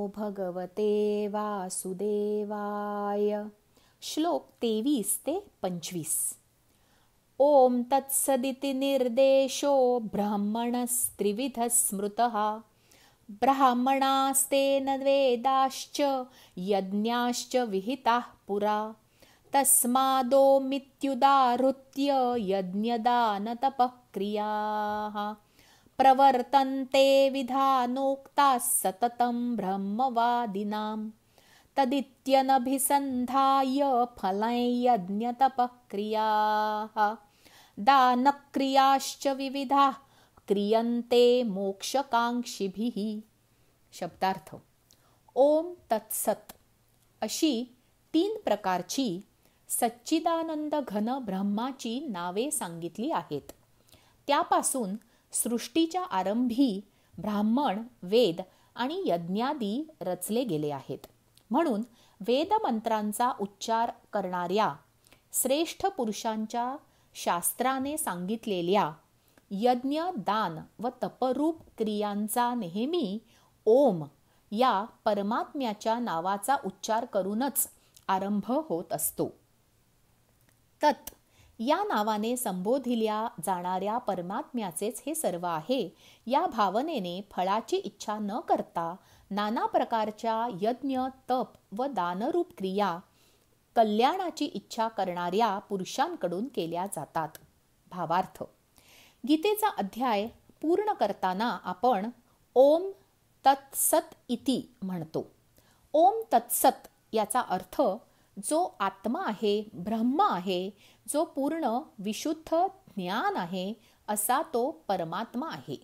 भगवते वासुदेवाय. श्लोक 23 ते 25. ओम तत्सदिति निर्देशो ब्राह्मणस्त्रिविधः स्मृतः. ब्राह्मणास्तेन वेदाश्च यज्ञाश्च विहिताः पुरा. तस्मादोमित्युदाहृत्य यज्ञदानतपः क्रियाः प्रवर्तन्ते विधानोक्ताः सततं ब्रह्मवादिनां. तदित्यनभिसन्धाय फलं यज्ञतपः क्रियाः दानक्रियाश्च विविधाः क्रियन्ते मोक्षकांक्षिभिः. शब्दार्थ. ओम तत्सत अशी 3 प्रकारची सच्चिदानंद घन ब्रह्माची नावे सांगितली आहेत. त्यापासून सृष्टीच्या आरंभी ब्राह्मण, वेद आणि यज्ञादी रचले गेले आहेत. म्हणून वेदमंत्रांचा उच्चार करणाऱ्या श्रेष्ठ पुरुषांच्या शास्त्राने सांगितलेल्या यज्ञ, दान व तपरूप क्रियांचा नेहमी ओम या परमात्म्याच्या नावाचा उच्चार करूनच आरंभ होत असतो. तत् या नावाने संबोधिल्या जाणाऱ्या परमात्म्याचेच हे सर्व आहे या भावनेने फळाची इच्छा न करता नाना प्रकारच्या यज्ञ, तप व दानरूप क्रिया कल्याणाची इच्छा करणाऱ्या पुरुषांकडून केल्या जातात. भावार्थ. गीतेचा अध्याय पूर्ण करताना आपण ओम तत्सत इति म्हणतो. ओम तत्सत याचा अर्थ जो आत्मा आहे, ब्रह्म आहे, जो पूर्ण विशुद्ध ज्ञान आहे असा तो परमात्मा आहे.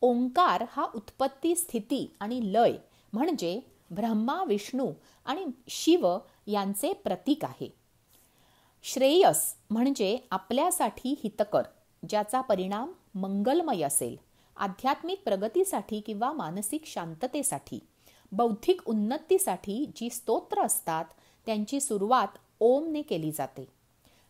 ओंकार हा उत्पत्ती, स्थिती आणि लय म्हणजे ब्रह्मा, विष्णू आणि शिव यांचे प्रतीक आहे. श्रेयस म्हणजे आपल्यासाठी हितकर, ज्याचा परिणाम मंगलमय असेल. आध्यात्मिक प्रगतीसाठी किंवा मानसिक शांततेसाठी, बौद्धिक उन्नतीसाठी जी स्तोत्र असतात त्यांची सुरुवात ओमने केली जाते.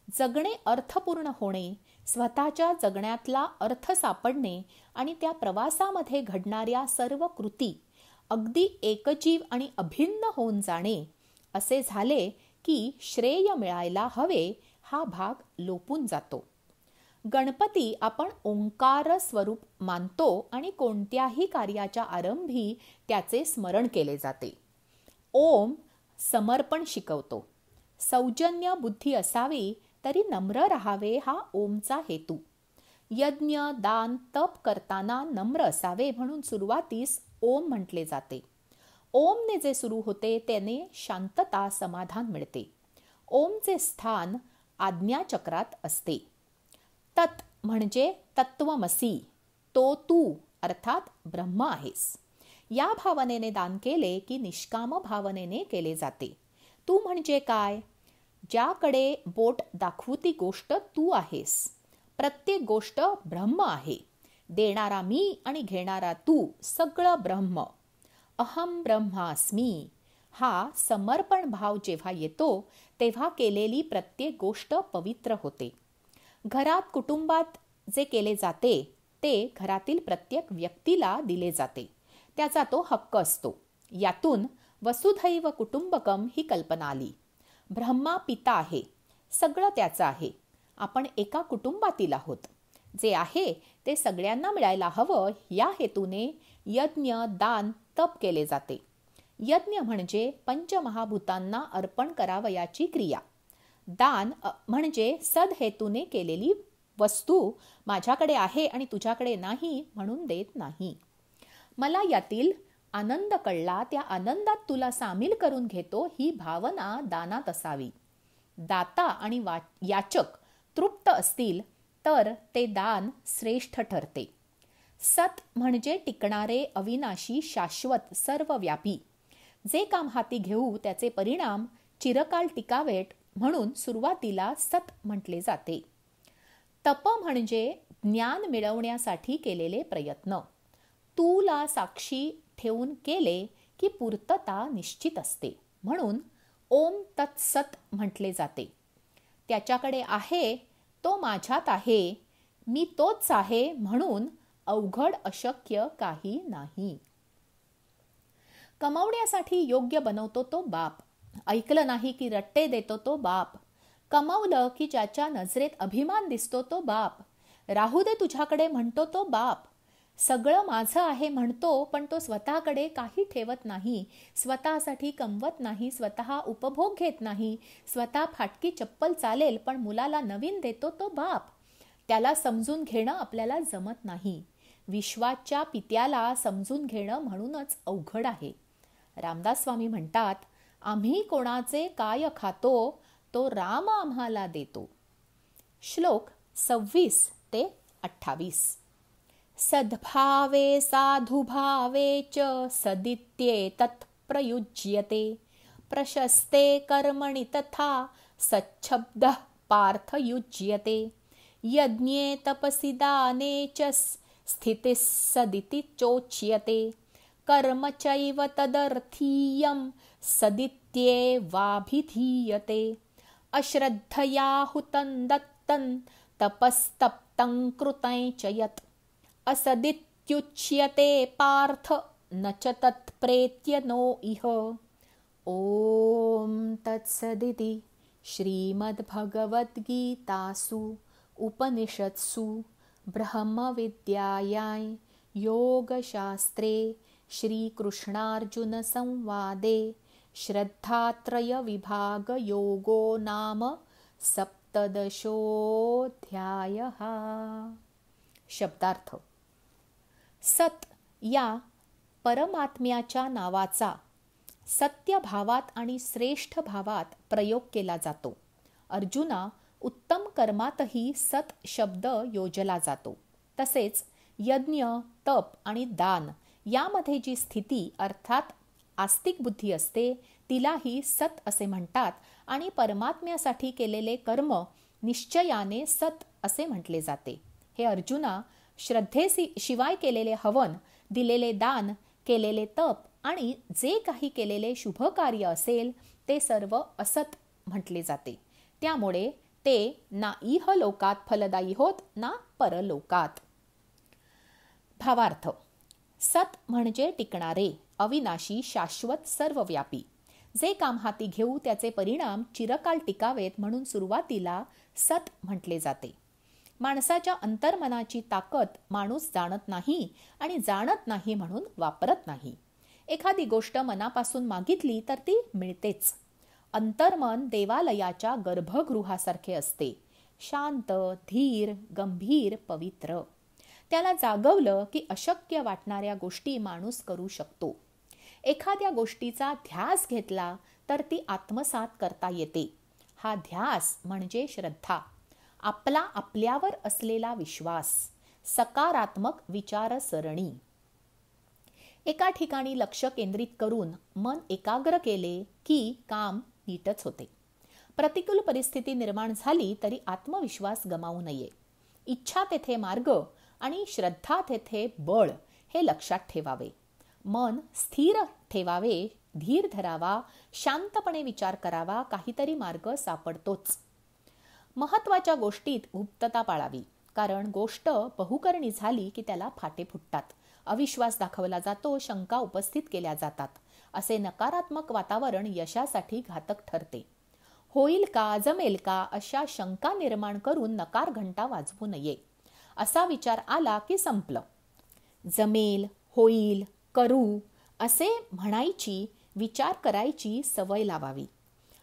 जगणे अर्थपूर्ण होणे, स्वतःच्या जगण्यातला अर्थ सापडणे आणि त्या प्रवासामध्ये घडणाऱ्या सर्व कृती अगदी एकजीव आणि अभिन्न होऊन जाणे असे झाले की श्रेय मिळायला हवे हा भाग लोपून जातो. गणपती आपण ओंकार स्वरूप मानतो आणि कोणत्याही कार्याच्या आरंभी त्याचे स्मरण केले जाते. ओम समर्पण शिकवतो. सौजन्य बुद्धी असावी तरी नम्र राहावे हा ओमचा हेतू. यज्ञ, दान, तप करताना नम्र असावे म्हणून सुरुवातीस ओम म्हटले जाते. ओमने जे सुरू होते त्याने शांतता, समाधान मिळते. ओमचे स्थान आज्ञाचक्रात असते. तत् म्हणजे तत्वमसी, तो तू अर्थात ब्रह्म आहेस. या भावनेने दान केले की निष्काम भावनेने केले जाते. तू म्हणजे काय? ज्याकडे बोट दाखवू ती गोष्ट तू आहेस. प्रत्येक गोष्ट ब्रह्म आहे. देणारा मी आणि घेणारा तू, सगळं ब्रह्म. अहम ब्रह्मास्मी हा समर्पण भाव जेव्हा येतो तेव्हा केलेली प्रत्येक गोष्ट पवित्र होते. घरात, कुटुंबात जे केले जाते ते घरातील प्रत्येक व्यक्तीला दिले जाते. त्याचा तो हक्क असतो. यातून वसुधैव कुटुंबकम ही कल्पना आली. ब्रह्मा पिता आहे, सगळं त्याचं आहे. आपण एका कुटुंबातील आहोत. जे आहे ते सगळ्यांना मिळायला हवं या हेतूने यज्ञ, दान, तप केले जाते. यज्ञ म्हणजे पंचमहाभूतांना अर्पण करावयाची क्रिया. दान म्हणजे सदहेतूने केलेली वस्तू माझ्याकडे आहे आणि तुझ्याकडे नाही म्हणून देत नाही. मला यातील आनंद कळला, त्या आनंदात तुला सामील करून घेतो ही भावना दानात असावी. दाता आणि याचक तृप्त असतील तर ते दान श्रेष्ठ ठरते. सत म्हणजे टिकणारे, अविनाशी, शाश्वत, सर्वव्यापी. जे काम हाती घेऊ त्याचे परिणाम चिरकाल टिकावेत म्हणून सुरुवातीला सत म्हटले जाते. तप म्हणजे ज्ञान मिळवण्यासाठी केलेले प्रयत्न. तूला साक्षी ठेवून केले की पूर्तता निश्चित असते म्हणून ओम तत्सत म्हटले जाते. त्याच्याकडे आहे, तो माझ्यात आहे, मी तोच आहे म्हणून अवघड, अशक्य काही नाही. कमावण्यासाठी योग्य बनवतो तो बाप. ऐकलं नाही की रट्टे देतो तो बाप. कमावलं की ज्याच्या नजरेत अभिमान दिसतो तो बाप. राहू दे तुझ्याकडे म्हणतो तो बाप. सगळं माझं आहे म्हणतो, पण तो स्वतःकडे काही ठेवत नाही. स्वतःसाठी कमवत नाही, स्वतः उपभोग घेत नाही. स्वतः फाटकी चप्पल चालेल, पण मुलाला नवीन देतो तो बाप. त्याला समजून घेणं आपल्याला जमत नाही. विश्वाच्या पित्याला समजून घेणं म्हणूनच अवघड आहे. रामदास स्वामी म्हणतात, आम्ही कोणाचे काय खातो, तो राम आम्हाला देतो. श्लोक 26 ते 28. सद्भावे साधुभावे च सदित्येतत् प्रयुज्यते. प्रशस्ते कर्मणि तथा सच्छब्दः पार्थयुज्यते. यज्ञे तपसि दाने च स्थितिः सदिति चोच्यते. कर्म चैव तदर्थीयं सदित्येवाभिधीयते. अश्रद्धया हुतं दत्तं तपस्तप्तं कृतं च यत् असदित्युच्यते पार्थ न च तत्प्रेत्य नो इह. ओम तत्सदिति श्रीमद्भगवद्गीतासु उपनिषत्सु ब्रह्मविद्यायां योगशास्त्रे श्रीकृष्णार्जुनसंवादे श्रद्धात्रयविभागयोगो नाम 17. शब्दार्थ. सत या परमात्म्याच्या नावाचा सत्य भावात आणि श्रेष्ठ भावात प्रयोग केला जातो. अर्जुना, उत्तम कर्मातही सत शब्द योजला जातो. तसेच यज्ञ, तप आणि दान यामध्ये जी स्थिती अर्थात आस्तिक बुद्धी असते तिलाही सत असे म्हणतात आणि परमात्म्यासाठी केलेले कर्म निश्चयाने सत असे म्हटले जाते. हे अर्जुना, श्रद्धेशिवाय केलेले हवन, दिलेले दान, केलेले तप आणि जे काही केलेले शुभ कार्य असेल ते सर्व असत म्हटले जाते. त्यामुळे ते ना इह लोकात फलदायी होत ना परलोकात. भावार्थ. सत म्हणजे टिकणारे, अविनाशी, शाश्वत, सर्वव्यापी. जे काम हाती घेऊ त्याचे परिणाम चिरकाल टिकावेत म्हणून सुरुवातीला सत म्हटले जाते. माणसाच्या अंतर्मनाची ताकद माणूस जाणत नाही आणि जाणत नाही म्हणून वापरत नाही. एखादी गोष्ट मनापासून मागितली तर ती मिळतेच. अंतर्मन देवालयाच्या गर्भगृहासारखे असते, शांत, धीर, गंभीर, पवित्र. त्याला जागवलं की अशक्य वाटणाऱ्या गोष्टी माणूस करू शकतो. एखाद्या गोष्टीचा ध्यास घेतला तर ती आत्मसात करता येते. हा ध्यास म्हणजे श्रद्धा, आपला आपल्यावर असलेला विश्वास, सकारात्मक विचारसरणी. एका ठिकाणी लक्ष केंद्रित करून मन एकाग्र केले की काम नीटच होते. प्रतिकूल परिस्थिती निर्माण झाली तरी आत्मविश्वास गमावू नये. इच्छा तेथे मार्ग आणि श्रद्धा तेथे बळ हे लक्षात ठेवावे. मन स्थिर ठेवावे, धीर धरावा, शांतपणे विचार करावा, काहीतरी मार्ग सापडतोच. महत्वाच्या गोष्टीत गुप्तता पाळावी, कारण गोष्ट बहुकर्णी झाली की त्याला फाटे फुटतात, अविश्वास दाखवला जातो, शंका उपस्थित केल्या जातात. असे नकारात्मक वातावरण यशासाठी घातक ठरते. होईल का, जमेल का अशा शंका निर्माण करून नकार घंटा वाजवू नये. असा विचार आला की संपलं. जमेल, होईल, करू असे म्हणायची, विचार करायची सवय लावावी.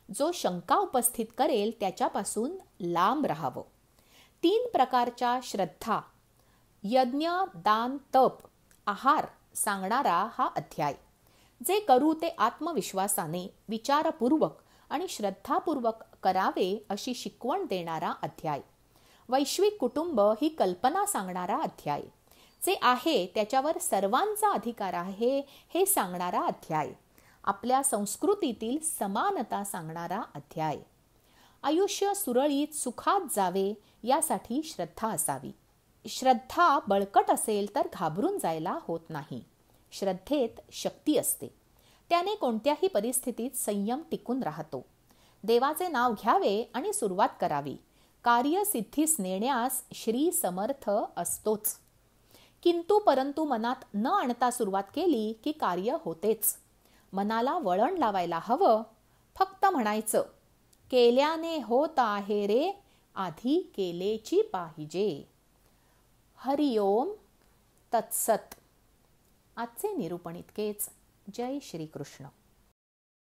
जो शंका उपस्थित करेल त्याच्यापासून लांब राहावं. 3 प्रकारच्या श्रद्धा, यज्ञ, दान, तप, आहार सांगणारा हा अध्याय. जे करू ते आत्मविश्वासाने, विचारपूर्वक आणि श्रद्धापूर्वक करावे अशी शिकवण देणारा अध्याय. वैश्विक कुटुंब ही कल्पना सांगणारा अध्याय. जे आहे त्याच्यावर सर्वांचा अधिकार आहे हे सांगणारा अध्याय. आपल्या संस्कृतीतील समानता सांगणारा अध्याय. आयुष्य सुरळीत सुखात जावे यासाठी श्रद्धा असावी. श्रद्धा बळकट असेल तर घाबरून जायला होत नाही. श्रद्धेत शक्ती असते, त्याने कोणत्याही परिस्थितीत संयम टिकून राहतो. देवाचे नाव घ्यावे आणि सुरुवात करावी. कार्यसिद्धीस नेण्यास श्री समर्थ असतोच. किंतु परंतु मनात न आणता सुरुवात केली की कार्य होतेच. मनाला वळण लावायला हवं. फक्त म्हणायचं, केल्याने होत आहे रे, आधी केलेची पाहिजे. हरिओम तत्सत. आजचे निरूपण इतकेच. जय श्री कृष्ण.